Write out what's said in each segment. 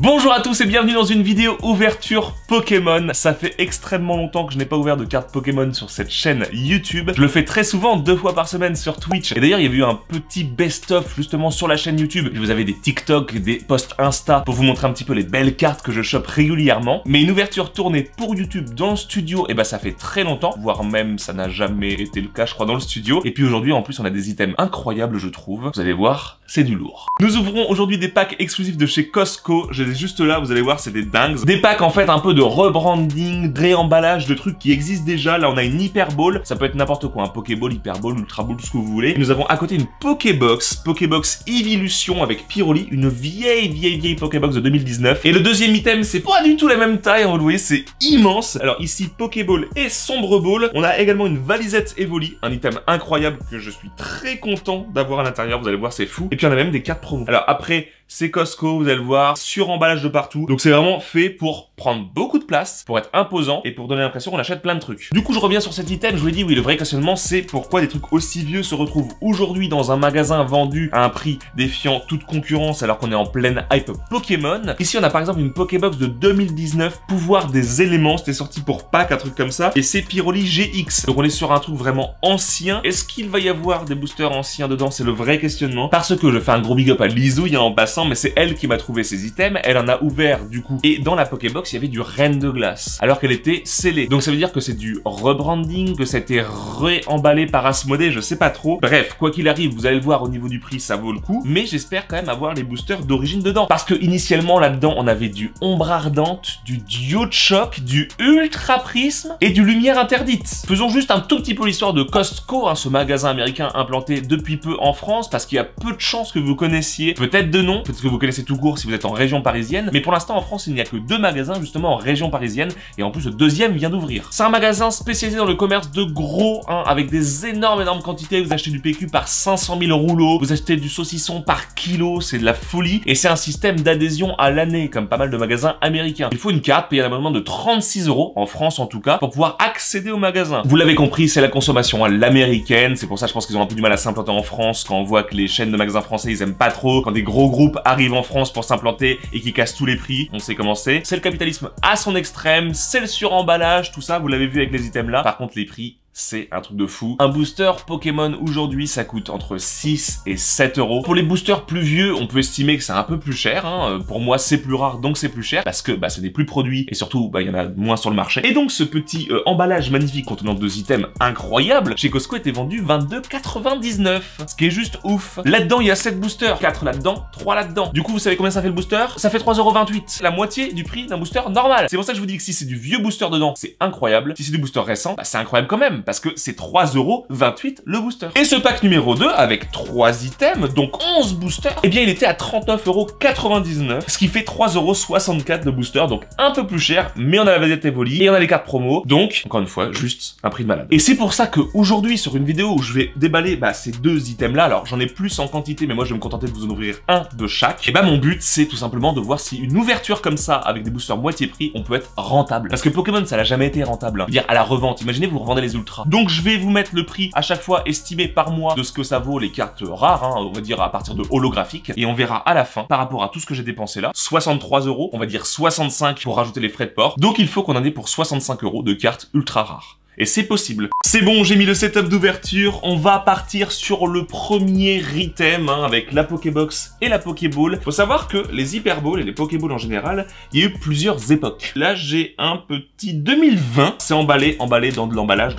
Bonjour à tous et bienvenue dans une vidéo ouverture Pokémon. Ça fait extrêmement longtemps que je n'ai pas ouvert de carte Pokémon sur cette chaîne YouTube. Je le fais très souvent, 2 fois par semaine sur Twitch. Et d'ailleurs, il y a eu un petit best-of justement sur la chaîne YouTube. Vous avez des TikTok, des posts Insta pour vous montrer un petit peu les belles cartes que je chope régulièrement. Mais une ouverture tournée pour YouTube dans le studio, et bah ça fait très longtemps, voire même ça n'a jamais été le cas, je crois, dans le studio. Et puis aujourd'hui, en plus, on a des items incroyables, je trouve. Vous allez voir, c'est du lourd. Nous ouvrons aujourd'hui des packs exclusifs de chez Costco. Je les ai juste là, vous allez voir, c'est des dingues. Des packs en fait un peu de rebranding, de réemballage, de trucs qui existent déjà. Là, on a une Hyper Ball, ça peut être n'importe quoi, un Pokéball, Hyper Ball, Ultra Ball, tout ce que vous voulez. Et nous avons à côté une Pokébox Evolution avec Pyroli, une vieille Pokébox de 2019. Et le deuxième item, c'est pas du tout la même taille, hein, vous le voyez, c'est immense. Alors ici, Pokéball et Sombre Ball. On a également une valisette Evoli, un item incroyable que je suis très content d'avoir à l'intérieur. Vous allez voir, c'est fou. Et puis on a même des cartes promo. Alors après, c'est Costco, vous allez le voir, sur emballage de partout. Donc c'est vraiment fait pour prendre beaucoup de place, pour être imposant et pour donner l'impression qu'on achète plein de trucs. Du coup, je reviens sur cet item, je vous ai dit, oui, le vrai questionnement, c'est pourquoi des trucs aussi vieux se retrouvent aujourd'hui dans un magasin vendu à un prix défiant toute concurrence alors qu'on est en pleine hype Pokémon. Ici, on a par exemple une Pokébox de 2019, pouvoir des éléments, c'était sorti pour pack, un truc comme ça, et c'est Pyroli GX. Donc on est sur un truc vraiment ancien. Est-ce qu'il va y avoir des boosters anciens dedans? C'est le vrai questionnement. Parce que je fais un gros big up à Lizouille en passant, mais c'est elle qui m'a trouvé ces items, elle en a ouvert du coup. Et dans la Pokébox, il y avait du Reine de Glace, alors qu'elle était scellée. Donc ça veut dire que c'est du rebranding, que ça a été réemballé par Asmodée, je sais pas trop. Bref, quoi qu'il arrive, vous allez le voir au niveau du prix, ça vaut le coup. Mais j'espère quand même avoir les boosters d'origine dedans. Parce que initialement, là-dedans, on avait du Ombre Ardente, du Duochoc, du Ultra Prisme et du Lumière Interdite. Faisons juste un tout petit peu l'histoire de Costco, hein, ce magasin américain implanté depuis peu en France, parce qu'il y a peu de chances que vous connaissiez, peut-être de nom, peut-être que vous connaissez tout court si vous êtes en région parisienne, mais pour l'instant en France il n'y a que 2 magasins justement en région parisienne, et en plus le deuxième vient d'ouvrir. C'est un magasin spécialisé dans le commerce de gros, hein, avec des énormes quantités. Vous achetez du PQ par 500 000 rouleaux, vous achetez du saucisson par kilo, c'est de la folie, et c'est un système d'adhésion à l'année, comme pas mal de magasins américains. Il faut une carte, payer un abonnement de 36 €, en France en tout cas, pour pouvoir accéder au magasin. Vous l'avez compris, c'est la consommation à l'américaine, c'est pour ça je pense qu'ils ont un peu du mal à s'implanter en France, quand on voit que les chaînes de magasins français ils aiment pas trop, quand des gros groupes arrivent en France pour s'implanter et qui cassent tous les prix, on sait comment c'est. C'est le capitalisme à son extrême, c'est le suremballage, tout ça, vous l'avez vu avec les items là. Par contre, les prix, c'est un truc de fou. Un booster Pokémon aujourd'hui, ça coûte entre 6 et 7 €. Pour les boosters plus vieux, on peut estimer que c'est un peu plus cher. Hein. Pour moi, c'est plus rare, donc c'est plus cher. Parce que c'est des plus produits et surtout, il y en a moins sur le marché. Et donc, ce petit emballage magnifique contenant 2 items incroyables, chez Costco était vendu 22,99 €. Ce qui est juste ouf. Là-dedans, il y a 7 boosters. 4 là-dedans, 3 là-dedans. Du coup, vous savez combien ça fait le booster? Ça fait 3,28 €. La moitié du prix d'un booster normal. C'est pour ça que je vous dis que si c'est du vieux booster dedans, c'est incroyable. Si c'est du booster récent, c'est incroyable quand même. Parce que c'est 3,28 € le booster. Et ce pack numéro 2, avec 3 items, donc 11 boosters, eh bien il était à 39,99 €, ce qui fait 3,64 € de booster, donc un peu plus cher, mais on a la vedette Evoli, et on a les cartes promo, donc, encore une fois, juste un prix de malade. Et c'est pour ça qu'aujourd'hui, sur une vidéo où je vais déballer ces 2 items-là, alors j'en ai plus en quantité, mais moi je vais me contenter de vous en ouvrir un de chaque, et mon but, c'est tout simplement de voir si une ouverture comme ça, avec des boosters moitié prix, on peut être rentable. Parce que Pokémon, ça n'a jamais été rentable. Hein. Je veux dire, à la revente, imaginez vous revendez les ultras. Donc je vais vous mettre le prix à chaque fois estimé par mois de ce que ça vaut les cartes rares, hein, on va dire à partir de holographiques, et on verra à la fin, par rapport à tout ce que j'ai dépensé là, 63 €, on va dire 65 pour rajouter les frais de port, donc il faut qu'on en ait pour 65 € de cartes ultra rares. Et c'est possible. C'est bon, j'ai mis le setup d'ouverture. On va partir sur le premier item, hein, avec la Pokébox et la Pokéball. Faut savoir que les Hyper Ball et les Pokéballs en général, il y a eu plusieurs époques. Là, j'ai un petit 2020. C'est emballé dans de l'emballage,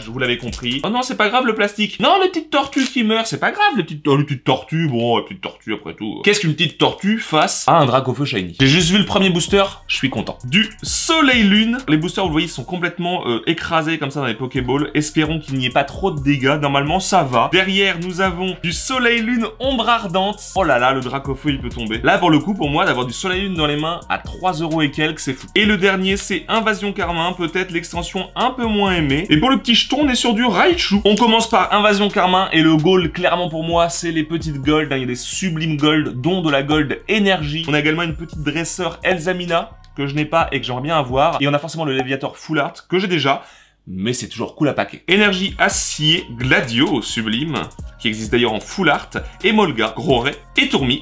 vous l'avez compris. Oh non, c'est pas grave le plastique. Non, les petites tortues qui meurent, c'est pas grave, les petites tortues. Bon, les petites tortues après tout. Qu'est-ce qu'une petite tortue face à un Dracofeu Shiny? J'ai juste vu le premier booster, je suis content. Du Soleil Lune. Les boosters, vous le voyez, sont complètement écrasés comme ça dans les Pokéballs. Espérons qu'il n'y ait pas trop de dégâts. Normalement, ça va. Derrière, nous avons du Soleil Lune Ombre Ardente. Oh là là, le Dracofeu, il peut tomber. Là, pour le coup, pour moi, d'avoir du Soleil Lune dans les mains à 3 € et quelques, c'est fou. Et le dernier, c'est Invasion Carmin, peut-être l'extension un peu moins aimée. Et pour le petit jeton, on est sur du Raichu. On commence par Invasion Carmin et le gold, clairement pour moi, c'est les petites gold. Il y a des sublimes gold, dont de la gold énergie. On a également une petite dresseur Elsamina que je n'ai pas et que j'aimerais bien avoir. Et on a forcément le Léviator Full Art que j'ai déjà. Mais c'est toujours cool à paquer. Énergie Acier Gladio Sublime, qui existe d'ailleurs en Full Art, Emolga, Gros Ray, Etourmi,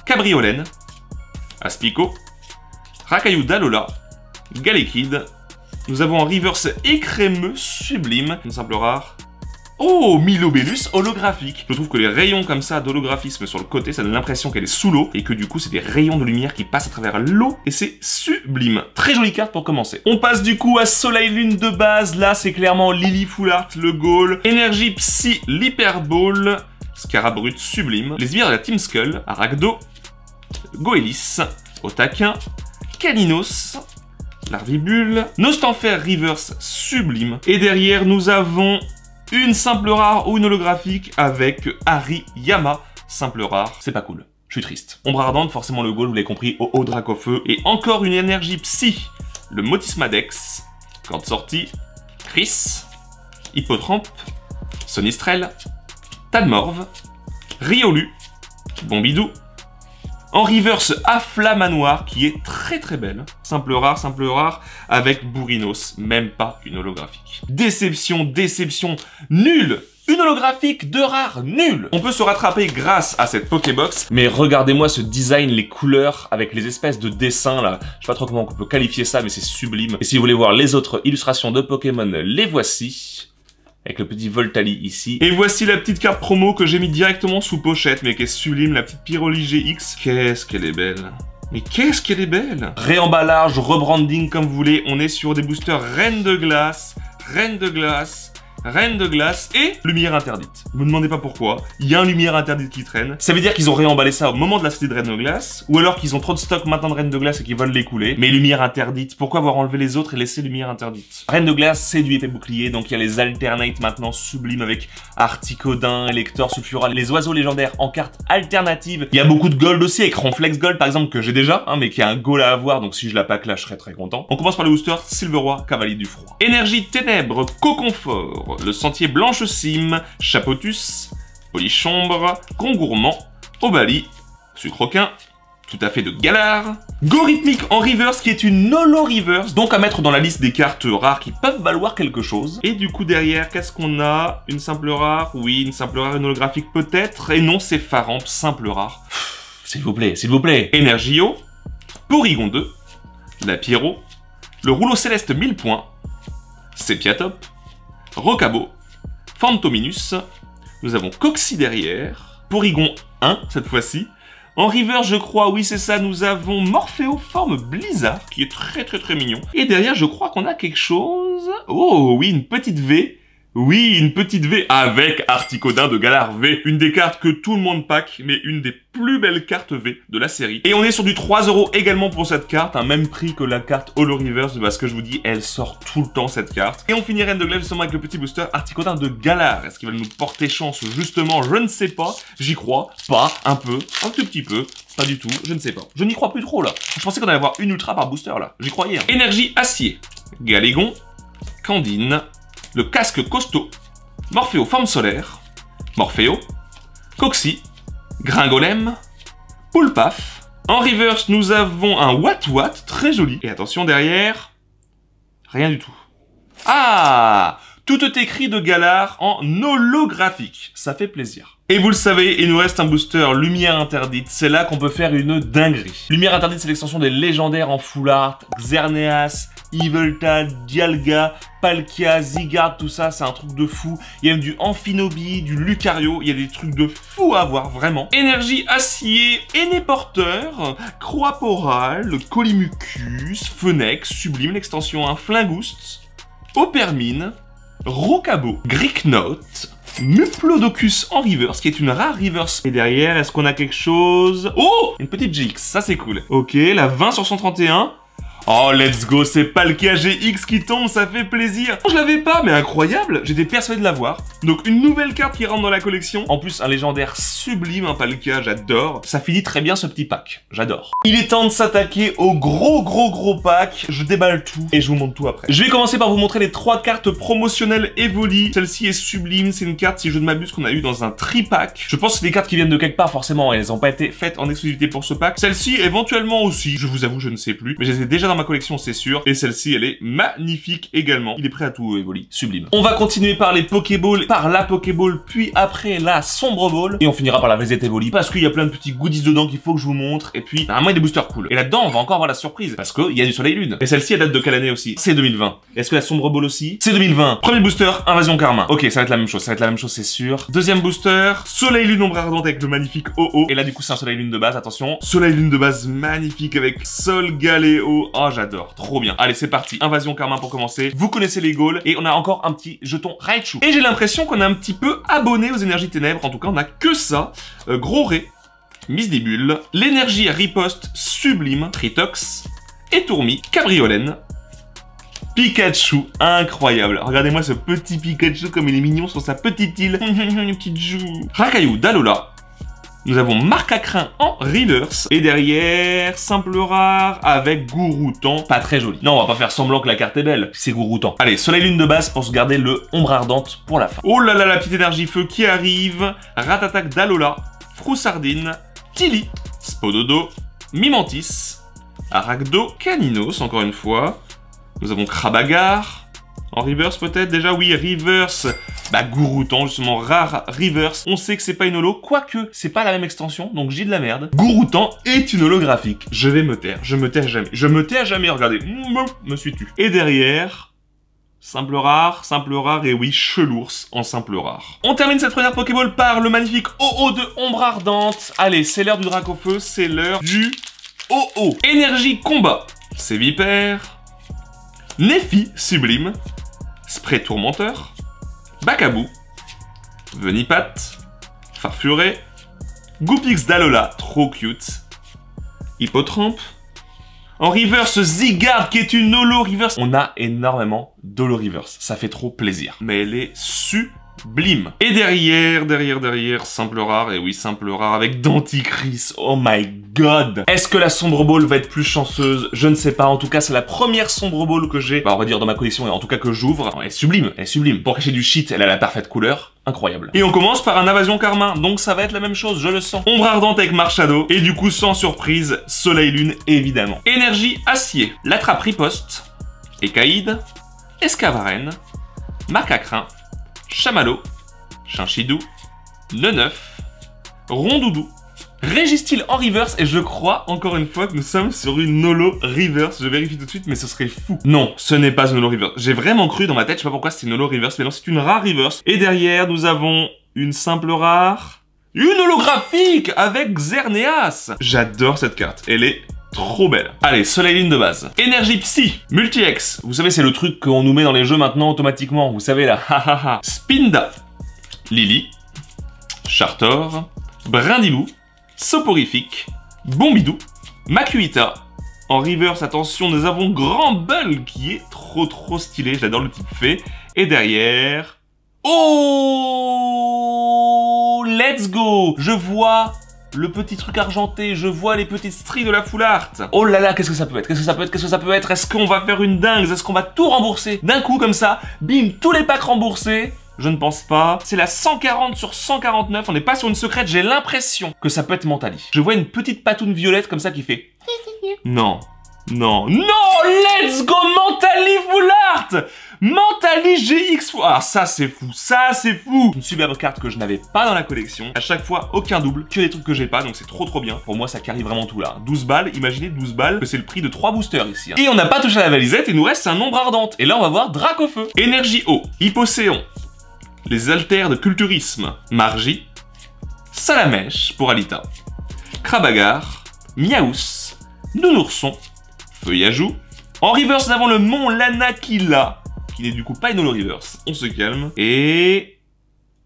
Cabriolène, Aspico, Rakayu d'Alola, Galekid. Nous avons un reverse écrémeux sublime, une simple rare. Oh, Milobellus holographique. Je trouve que les rayons comme ça d'holographisme sur le côté, ça donne l'impression qu'elle est sous l'eau et que du coup c'est des rayons de lumière qui passent à travers l'eau et c'est sublime. Très jolie carte pour commencer. On passe du coup à Soleil Lune de base. Là c'est clairement Lily Fullart, le Gaul, Énergie Psy, l'Hyperball, Scarabrut sublime, les sbires de la Team Skull, Arachdo, Goélis, Otaquin, Caninos, Larvibule, Nostanfer Reverse sublime. Et derrière nous avons une simple rare ou une holographique avec Hariyama. Simple rare, c'est pas cool. Je suis triste. Ombre Ardente, forcément le Gaul, vous l'avez compris, au Dracofeu. Et encore une énergie psy, le Motismadex. Corde sortie, Chris, Hippotrampe, Sonistrel, Tadmorve, Riolu, Bombidou. En reverse, Afflamanoir, qui est très très belle. Simple rare, avec Bourrinos, même pas une holographique. Déception, déception, nulle. Une holographique de rare, nulle. On peut se rattraper grâce à cette Pokébox, mais regardez-moi ce design, les couleurs, avec les espèces de dessins là. Je sais pas trop comment on peut qualifier ça, mais c'est sublime. Et si vous voulez voir les autres illustrations de Pokémon, les voici. Avec le petit Voltali ici. Et voici la petite carte promo que j'ai mis directement sous pochette, mais qui est sublime, la petite Pyroli GX. Qu'est-ce qu'elle est belle. Mais qu'est-ce qu'elle est belle. Réemballage, rebranding comme vous voulez. On est sur des boosters Reine de Glace, Reine de Glace, Reine de Glace et Lumière Interdite. Ne me demandez pas pourquoi, il y a un Lumière Interdite qui traîne. Ça veut dire qu'ils ont réemballé ça au moment de la sortie de Reine de Glace, ou alors qu'ils ont trop de stock maintenant de Reine de Glace et qu'ils veulent l'écouler. Mais Lumière Interdite, pourquoi avoir enlevé les autres et laissé Lumière Interdite? Reine de Glace, c'est du épée bouclier, donc il y a les Alternates maintenant sublimes avec Articodin, Elector, Sulfura, les oiseaux légendaires en cartes alternatives. Il y a beaucoup de gold aussi, avec Ronflex Gold par exemple, que j'ai déjà, mais qui a un goal à avoir, donc si je la pack là, je serais très content. On commence par le booster Silveroi, Cavalier du Froid. Énergie Ténèbres, Coconfort, le Sentier Blanche Cime, Chapotus, Polichombre, Congourmand, Obali, Sucroquin, tout à fait de Galar, Gorhythmique en reverse qui est une holo reverse, donc à mettre dans la liste des cartes rares qui peuvent valoir quelque chose. Et du coup derrière, qu'est-ce qu'on a? Une simple rare? Oui, une simple rare, une holographique peut-être. Et non, c'est Faramp, simple rare. S'il vous plaît, s'il vous plaît. Energio, Porygon 2, la Pyro, le Rouleau Céleste 1000 points, Sepiatop, Rocabo, Fantominus, nous avons Coxy derrière, Porygon 1 cette fois-ci. En river, je crois, oui c'est ça, nous avons Morpheo forme Blizzard, qui est très très très mignon. Et derrière, je crois qu'on a quelque chose... Oh oui, une petite V. Oui, une petite V avec Articodin de Galar V. Une des cartes que tout le monde pack, mais une des plus belles cartes V de la série. Et on est sur du 3 € également pour cette carte, un même prix que la carte Holo Reverse, parce que je vous dis, elle sort tout le temps cette carte. Et on finit Reine de Glace justement avec le petit booster Articodin de Galar. Est-ce qu'il va nous porter chance justement? Je ne sais pas. J'y crois. Pas. Un peu. Un tout petit peu. Pas du tout. Je ne sais pas. Je n'y crois plus trop là. Je pensais qu'on allait avoir une ultra par booster là. J'y croyais. Hein. Énergie Acier. Galégon. Candine. Le Casque Costaud, Morpheo Forme Solaire, Morpheo, Coxy, Gringolem, Poulpaf. En reverse, nous avons un Wat-Wat, très joli. Et attention, derrière, rien du tout. Ah! Tout est écrit de Galar en holographique. Ça fait plaisir. Et vous le savez, il nous reste un booster Lumière Interdite. C'est là qu'on peut faire une dinguerie. Lumière Interdite, c'est l'extension des légendaires en full art. Xerneas, Yveltal, Dialga, Palkia, Zygarde, tout ça, c'est un truc de fou. Il y a même du Amphinobi, du Lucario, il y a des trucs de fou à avoir, vraiment. Énergie Acier, Aîné-Porteur, Croaporal, Colimucus, Phoenix, Sublime, l'extension, un Flingoust, Opermine, Rocabo, Gricknote, Muplodocus en reverse, qui est une rare reverse. Et derrière, est-ce qu'on a quelque chose? Oh! Une petite GX, ça c'est cool. Ok, la 20 sur 131. Oh, let's go, c'est pas le KGX qui tombe, ça fait plaisir. Je l'avais pas, mais incroyable, j'étais persuadé de l'avoir. Donc une nouvelle carte qui rentre dans la collection. En plus, un légendaire sublime, un Palkia, j'adore. Ça finit très bien ce petit pack, j'adore. Il est temps de s'attaquer au gros pack. Je déballe tout et je vous montre tout après. Je vais commencer par vous montrer les 3 cartes promotionnelles Evoli. Celle-ci est sublime, c'est une carte, si je ne m'abuse, qu'on a eu dans un tri-pack. Je pense que c'est des cartes qui viennent de quelque part, forcément, elles n'ont pas été faites en exclusivité pour ce pack. Celle-ci, éventuellement aussi, je vous avoue, je ne sais plus, mais j'étais déjà dans ma collection, c'est sûr. Et celle-ci, elle est magnifique également. Il est prêt à tout, Evoli. Sublime. On va continuer par les Pokéballs, par la Pokéball, puis après la Sombre Ball. Et on finira par la Visite Evoli, parce qu'il y a plein de petits goodies dedans qu'il faut que je vous montre. Et puis, normalement, il y a des boosters cool. Et là-dedans, on va encore avoir la surprise, parce qu'il y a du Soleil Lune. Et celle-ci, elle date de quelle année aussi? C'est 2020. Est-ce que la Sombre Ball aussi? C'est 2020. Premier booster, Invasion Karma. Ok, ça va être la même chose, ça va être la même chose, c'est sûr. Deuxième booster, Soleil Lune Ombre Ardente avec le magnifique OO. Et là, du coup, c'est un Soleil Lune de base, attention. Soleil Lune de base magnifique avec Sol Galéo. Oh, j'adore, trop bien. Allez, c'est parti. Invasion Karma pour commencer. Vous connaissez les goals. Et on a encore un petit jeton Raichu. Et j'ai l'impression qu'on est un petit peu abonné aux énergies ténèbres. En tout cas, on a que ça. Gros Ré, Mise des Bulles, l'énergie riposte sublime, Tritox, et Tourmi, Cabriolène, Pikachu, incroyable. Regardez-moi ce petit Pikachu comme il est mignon sur sa petite île. Une petite joue. Rakaillou d'Alola. Nous avons Marcacrin en reverse. Et derrière, simple rare avec Gouroutan. Pas très joli. Non, on va pas faire semblant que la carte est belle. C'est Gouroutan. Allez, Soleil Lune de base pour se garder le Ombre Ardente pour la fin. Oh là là, la petite énergie feu qui arrive. Ratatak d'Alola. Froussardine. Tilly. Spododo. Mimantis. Arachdo. Caninos, encore une fois. Nous avons Krabagar. En reverse peut-être déjà, oui, reverse. Bah, Gouroutan, justement, rare reverse. On sait que c'est pas une holo, quoique c'est pas la même extension, donc j'ai de la merde. Gouroutan est une holographique. Je vais me taire, je me tais à jamais. Je me tais à jamais, regardez. Me suis-tu. Et derrière, simple rare, et oui, Chelours en simple rare. On termine cette première Pokéball par le magnifique OO de Ombre Ardente. Allez, c'est l'heure du Dracofeu, c'est l'heure du OO. Énergie combat, c'est Vipère. Néphi sublime. Spray tourmenteur, Bacabou, Venipat, Farfuré, Goopix d'Alola, trop cute, Hippotrampe, en reverse Zygarde qui est une holo reverse. On a énormément d'holo reverse, ça fait trop plaisir. Mais elle est sublime. Et derrière, simple rare, et oui, simple rare avec Denticris, oh my god. Est-ce que la Sombre Ball va être plus chanceuse? Je ne sais pas, en tout cas, c'est la première Sombre Ball que j'ai, on va dire dans ma collection, et en tout cas que j'ouvre. Elle est sublime, elle est sublime. Pour cacher du shit, elle a la parfaite couleur. Incroyable. Et on commence par un Invasion Karma, donc ça va être la même chose, je le sens. Ombre Ardente avec Marshado, et du coup, sans surprise, Soleil Lune, évidemment. Énergie Acier, l'Attrape Riposte, Écaïde, Escavarène, Marcacrin, Chamallow, Chinchidou, Neneuf, Rondoudou, Régistil en reverse, et je crois, encore une fois, que nous sommes sur une holo reverse. Je vérifie tout de suite, mais ce serait fou. Non, ce n'est pas une holo reverse. J'ai vraiment cru dans ma tête, je sais pas pourquoi c'est une holo reverse, mais non, c'est une rare reverse. Et derrière, nous avons une simple rare, une holographique avec Xerneas. J'adore cette carte, elle est trop belle. Allez, Soleil Lune de base. Énergie Psy, Multi-X. Vous savez, c'est le truc qu'on nous met dans les jeux maintenant automatiquement. Vous savez là, hahaha. Spinda, Lily, Chartor, Brindilou, Soporifique, Bombidou, Makuhita. En reverse, attention, nous avons Grand Bull qui est trop stylé. J'adore le type fée. Et derrière... Oh, let's go. Je vois le petit truc argenté, je vois les petites stries de la full art. Oh là là, qu'est-ce que ça peut être? Qu'est-ce que ça peut être? Qu'est-ce que ça peut être? Est-ce qu'on va faire une dingue? Est-ce qu'on va tout rembourser d'un coup comme ça? Bim, tous les packs remboursés. Je ne pense pas. C'est la 140 sur 149. On n'est pas sur une secrète. J'ai l'impression que ça peut être Mentali. Je vois une petite patoune violette comme ça qui fait... Non. Non. Non! Let's go Mentali Full Art! Mentali GX. Ah, ça c'est fou. Ça c'est fou. Une superbe carte que je n'avais pas dans la collection. À chaque fois, aucun double. Que des trucs que j'ai pas. Donc c'est trop bien. Pour moi, ça carry vraiment tout là. 12 balles. Imaginez 12 balles. Que c'est le prix de 3 boosters ici. Et on n'a pas touché à la valisette. Il nous reste un Ombre Ardente. Et là, on va voir Dracofeu. Énergie eau. Hypocéon. Les altères de culturisme, Margie, Salamèche pour Alita, Krabagar, Miaous, Nounourson, Feuillajou. En reverse, nous avons le Mont Lanakila, qui n'est du coup pas une holo reverse. On se calme. Et...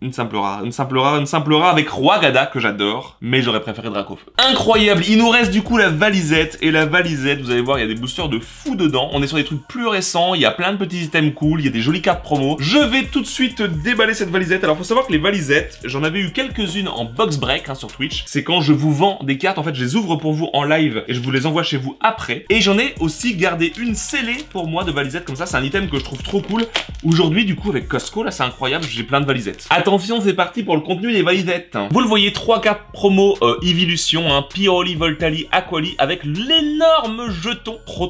une simple rare avec Roagada que j'adore, mais j'aurais préféré Dracofeu. Incroyable, il nous reste du coup la valisette, et la valisette, vous allez voir, il y a des boosters de fou dedans. On est sur des trucs plus récents, il y a plein de petits items cool, il y a des jolies cartes promo. Je vais tout de suite déballer cette valisette. Alors faut savoir que les valisettes, j'en avais eu quelques-unes en box break sur Twitch. C'est quand je vous vends des cartes, en fait je les ouvre pour vous en live et je vous les envoie chez vous après. Et j'en ai aussi gardé une scellée pour moi de valisette comme ça, c'est un item que je trouve trop cool, Aujourd'hui, du coup, avec Costco, là, c'est incroyable, j'ai plein de valisettes. Attention, c'est parti pour le contenu des valisettes. Vous le voyez, 3 cartes promo Evolution, hein, Pyroli, Voltali, Aquali, avec l'énorme jeton. Trop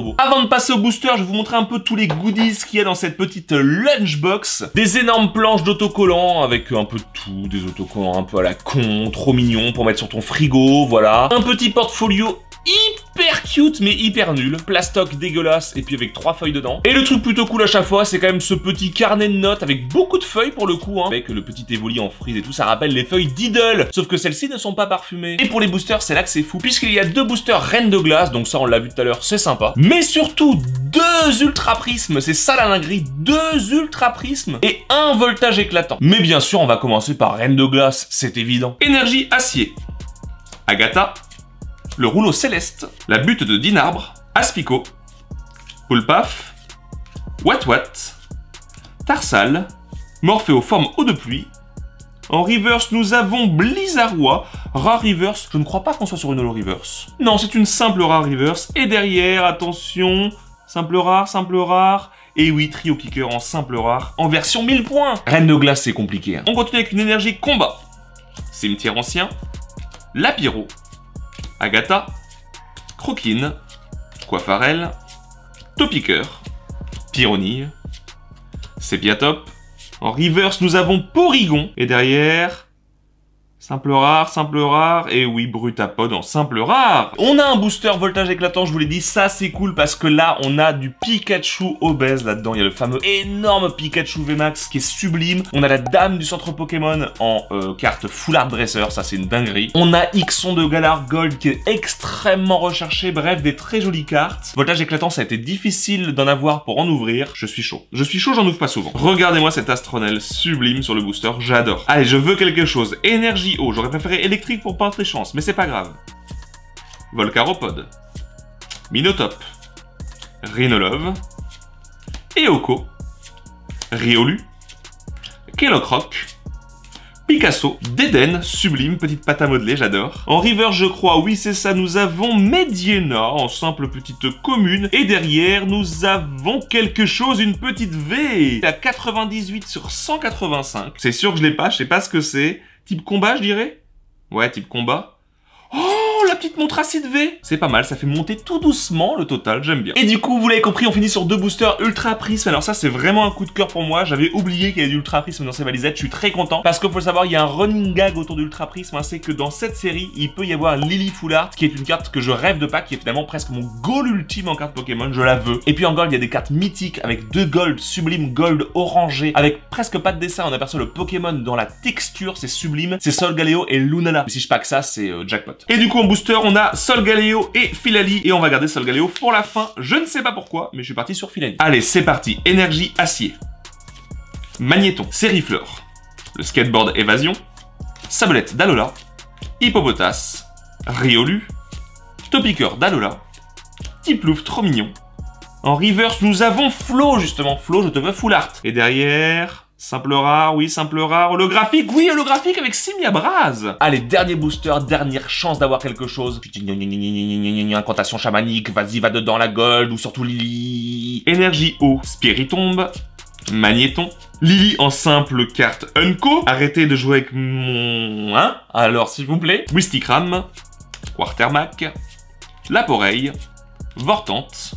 beau. Avant de passer au booster, je vais vous montrer un peu tous les goodies qu'il y a dans cette petite lunchbox. Des énormes planches d'autocollants, avec un peu de tout, des autocollants un peu à la con, trop mignons, pour mettre sur ton frigo, voilà. Un petit portfolio hyper cute mais hyper nul, plastoc dégueulasse et puis avec 3 feuilles dedans. Et le truc plutôt cool à chaque fois, c'est quand même ce petit carnet de notes avec beaucoup de feuilles pour le coup, hein, avec le petit évoli en frise et tout, ça rappelle les feuilles d'Idle, sauf que celles-ci ne sont pas parfumées. Et pour les boosters, c'est là que c'est fou, puisqu'il y a 2 boosters Reine de Glace, donc ça on l'a vu tout à l'heure, c'est sympa. Mais surtout 2 ultra prismes, c'est ça la dinguerie, 2 ultra prismes et 1 voltage éclatant. Mais bien sûr, on va commencer par Reine de Glace, c'est évident. Énergie acier, Agatha, le rouleau céleste, la butte de Dinarbre, Aspico, Poulpaf, Wat, Tarsal, Morphéo forme eau de pluie. En reverse, nous avons Blizzarrois, rare reverse. Je ne crois pas qu'on soit sur une holo reverse. Non, c'est une simple rare reverse. Et derrière, attention, simple rare. Et oui, trio kicker en simple rare, en version 1000 points. Reine de Glace, c'est compliqué. Hein. On continue avec une énergie combat. Cimetière ancien, Lapiro, Agatha, Croquine, Coiffarelle, Topiqueur, Pyronille, Sépiatop. En reverse, nous avons Porygon. Et derrière, simple rare, et oui, Brutapod en simple rare. On a un booster voltage éclatant, je vous l'ai dit, ça c'est cool parce que là, on a du Pikachu obèse là-dedans. Il y a le fameux énorme Pikachu VMAX qui est sublime. On a la dame du centre Pokémon en carte Full Art Dresser, ça c'est une dinguerie. On a Ixon de Galar Gold qui est extrêmement recherché, bref, des très jolies cartes. Voltage éclatant, ça a été difficile d'en avoir pour en ouvrir. Je suis chaud, j'en ouvre pas souvent. Regardez-moi cet Astronel sublime sur le booster, j'adore. Allez, je veux quelque chose. Énergie haut, j'aurais préféré électrique pour pas les chances, mais c'est pas grave. Volcaropod, Minotop, Rhinolove, Eoko, Riolu, Kellocroc, Picasso, Dédenne, sublime, petite pâte à modeler, j'adore. En river, je crois, oui c'est ça, nous avons Mediena, en simple petite commune, et derrière, nous avons quelque chose, une petite V, à 98 sur 185. C'est sûr que je l'ai pas, je sais pas ce que c'est. Type combat, je dirais? Ouais, type combat. Oh, la petite montracite V! C'est pas mal, ça fait monter tout doucement le total, j'aime bien. Et du coup, vous l'avez compris, on finit sur 2 boosters Ultra Prisme. Alors ça, c'est vraiment un coup de cœur pour moi. J'avais oublié qu'il y avait du Ultra Prisme dans ces valisettes. Je suis très content parce qu'il faut le savoir, il y a un running gag autour de l'Ultra Prisme. Hein, c'est que dans cette série, il peut y avoir Lily Full Art, qui est une carte que je rêve de pack, qui est finalement presque mon goal ultime en carte Pokémon, je la veux. Et puis en gold, il y a des cartes mythiques avec 2 gold, sublime gold orangé, avec presque pas de dessin. On aperçoit le Pokémon dans la texture, c'est sublime. C'est Solgaleo et Lunala. Mais si je pack ça, c'est jackpot. Et du coup, en booster, on a Solgaleo et Filali, et on va garder Solgaleo pour la fin. Je ne sais pas pourquoi, mais je suis parti sur Filali. Allez, c'est parti. Énergie acier, Magnéton, Sériflore, le skateboard évasion, Sablette d'Alola, Hippopotas, Riolu, Topiqueur d'Alola, Tiplouf trop mignon. En reverse, nous avons Flo, justement. Flo, je te veux full art. Et derrière... simple rare, oui, simple rare. Holographique, oui, holographique avec Simiabraz. Allez, dernier booster, dernière chance d'avoir quelque chose. Incantation chamanique, vas-y, va dedans la gold, ou surtout Lily. Énergie eau, Spiritombe, Magnéton. Lily en simple carte Unco. Arrêtez de jouer avec mon... hein? Alors, s'il vous plaît. Wistikram, Quartermac, Laporeille, Vortante,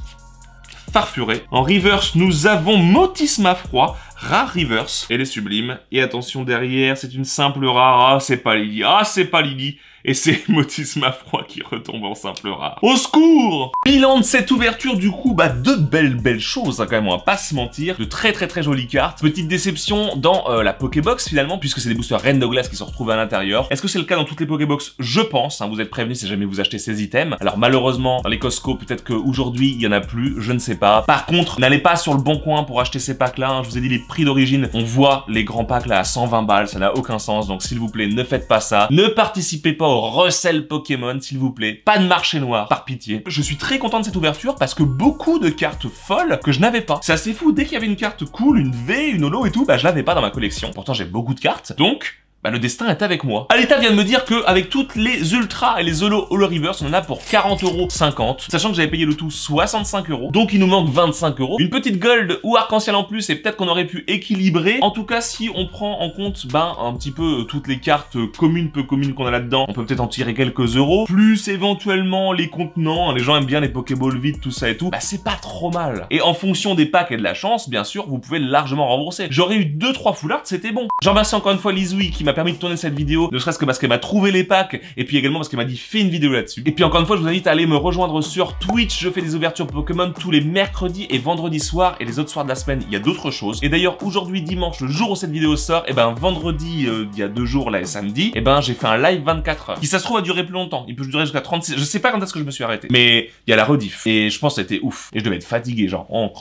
Farfuré. En reverse, nous avons Motisma Froid, rare reverse, elle est sublime. Et attention derrière, c'est une simple rare. Ah, c'est pas Lily. Ah, c'est pas Lily. Et c'est Motisma Froid qui retombe en simple rare. Au secours! Bilan de cette ouverture, du coup, bah, de belles choses, hein, quand même, on va pas se mentir. De très jolies cartes. Petite déception dans la Pokébox, finalement, puisque c'est des boosters Reine de Glace qui se retrouvent à l'intérieur. Est-ce que c'est le cas dans toutes les Pokébox? Je pense, hein, vous êtes prévenus si jamais vous achetez ces items. Alors, malheureusement, dans les Costco, peut-être qu'aujourd'hui, il y en a plus, je ne sais pas. Par contre, n'allez pas sur le bon coin pour acheter ces packs-là, hein. Je vous ai dit les prix d'origine. On voit les grands packs, là, à 120 balles, ça n'a aucun sens. Donc, s'il vous plaît, ne faites pas ça. Ne participez pas au recel Pokémon, s'il vous plaît. Pas de marché noir, par pitié. Je suis très content de cette ouverture parce que beaucoup de cartes folles que je n'avais pas. C'est assez fou, dès qu'il y avait une carte cool, une V, une holo et tout, bah je l'avais pas dans ma collection. Pourtant j'ai beaucoup de cartes, donc bah le destin est avec moi. Alita vient de me dire que avec toutes les ultras et les holo reverse, on en a pour 40,50 €, sachant que j'avais payé le tout 65 €, donc il nous manque 25 €. Une petite gold ou arc-en-ciel en plus, et peut-être qu'on aurait pu équilibrer. En tout cas, si on prend en compte, un petit peu toutes les cartes communes, peu communes qu'on a là-dedans, on peut peut-être en tirer quelques euros, plus éventuellement les contenants, les gens aiment bien les Pokéballs vides, tout ça et tout, bah c'est pas trop mal. Et en fonction des packs et de la chance, bien sûr, vous pouvez largement rembourser. J'aurais eu 2-3 full art, c'était bon. Je remercie encore une fois Lizoui qui m'a permis de tourner cette vidéo, ne serait-ce que parce qu'elle m'a trouvé les packs, et puis également parce qu'elle m'a dit fais une vidéo là-dessus. Et puis encore une fois, je vous invite à aller me rejoindre sur Twitch, je fais des ouvertures Pokémon tous les mercredis et vendredis soirs, et les autres soirs de la semaine, il y a d'autres choses. Et d'ailleurs, aujourd'hui, dimanche, le jour où cette vidéo sort, et ben vendredi, il y a 2 jours, là, et samedi, et ben j'ai fait un live 24 heures, qui ça se trouve a duré plus longtemps, il peut durer jusqu'à 36, je sais pas quand est-ce que je me suis arrêté, mais il y a la rediff, et je pense que c'était ouf, et je devais être fatigué, genre, en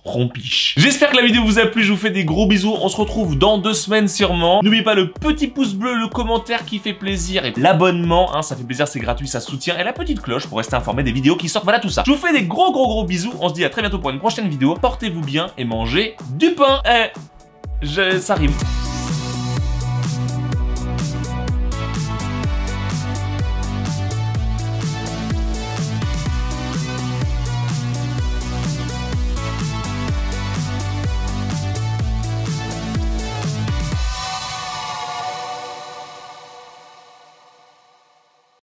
rompiche. J'espère que la vidéo vous a plu, je vous fais des gros bisous, on se retrouve dans 2 semaines sûrement. N'oubliez pas le petit pouce bleu, le commentaire qui fait plaisir, et l'abonnement, hein, ça fait plaisir, c'est gratuit, ça soutient, et la petite cloche pour rester informé des vidéos qui sortent, voilà tout ça. Je vous fais des gros bisous, on se dit à très bientôt pour une prochaine vidéo, portez-vous bien et mangez du pain. Ça rime.